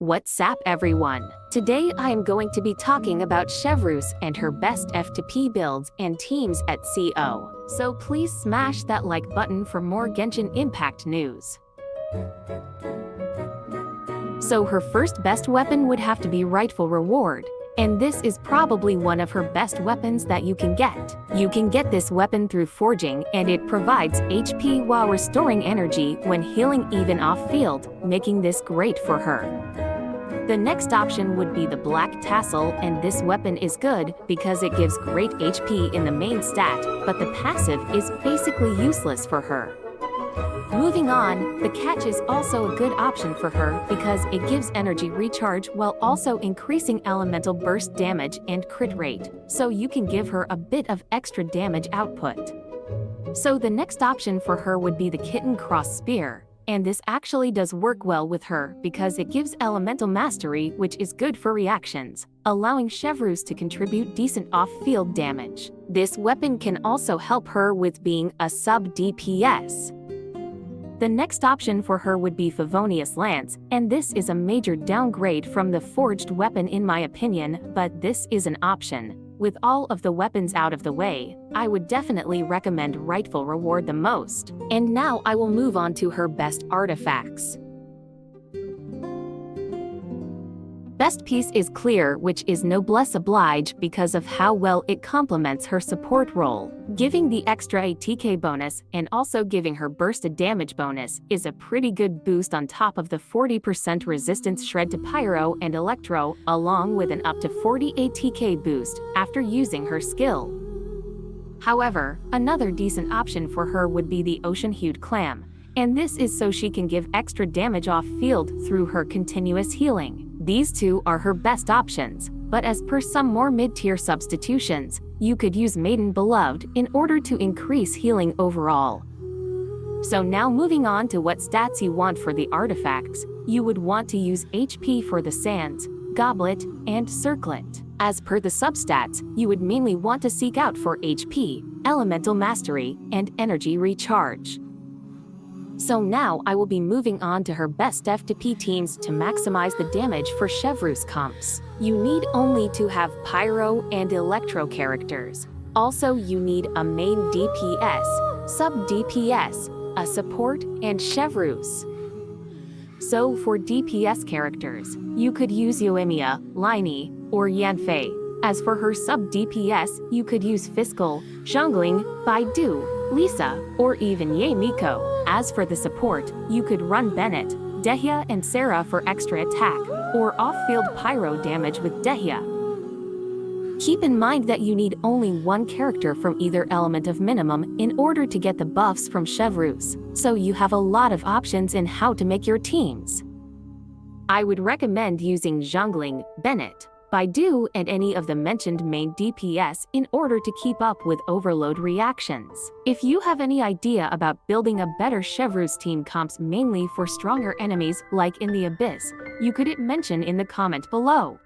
What's up everyone? Today I am going to be talking about Chevreuse and her best F2P builds and teams at CO. So please smash that like button for more Genshin Impact news. So her first best weapon would have to be Rightful Reward. And this is probably one of her best weapons that you can get. You can get this weapon through forging, and it provides HP while restoring energy when healing even off-field, making this great for her. The next option would be the Black Tassel, and this weapon is good because it gives great HP in the main stat, but the passive is basically useless for her. Moving on, the Catch is also a good option for her because it gives energy recharge while also increasing elemental burst damage and crit rate, so you can give her a bit of extra damage output. So the next option for her would be the Kitten Cross Spear, and this actually does work well with her because it gives elemental mastery, which is good for reactions, allowing Chevreuse to contribute decent off-field damage. This weapon can also help her with being a sub-DPS. The next option for her would be Favonius Lance, and this is a major downgrade from the forged weapon in my opinion, but this is an option. With all of the weapons out of the way, I would definitely recommend Rightful Reward the most. And now I will move on to her best artifacts. Best piece is Clear, which is noblesse oblige because of how well it complements her support role. Giving the extra ATK bonus and also giving her bursted damage bonus is a pretty good boost on top of the 40% resistance shred to Pyro and Electro, along with an up to 40 ATK boost after using her skill. However, another decent option for her would be the Ocean-Hued Clam, and this is so she can give extra damage off-field through her continuous healing. These two are her best options, but as per some more mid-tier substitutions, you could use Maiden Beloved in order to increase healing overall. So now moving on to what stats you want for the artifacts, you would want to use HP for the Sands, Goblet, and Circlet. As per the substats, you would mainly want to seek out for HP, Elemental Mastery, and Energy Recharge. So now I will be moving on to her best F2P teams to maximize the damage for Chevreuse comps. You need only to have Pyro and Electro characters. Also, you need a main DPS, sub-DPS, a support, and Chevreuse. So for DPS characters, you could use Yoimiya, Liney, or Yanfei. As for her sub-DPS, you could use Fiskal, Zhongling, Baidu, Lisa, or even Ye Miko. As for the support, you could run Bennett, Dehya, and Sarah for extra attack, or off-field Pyro damage with Dehya. Keep in mind that you need only one character from either element of minimum in order to get the buffs from Chevreuse, so you have a lot of options in how to make your teams. I would recommend using Zhongling, Bennett, Baidu, and any of the mentioned main DPS in order to keep up with overload reactions. If you have any idea about building a better Chevreuse team comps mainly for stronger enemies like in the Abyss, you could mention in the comment below.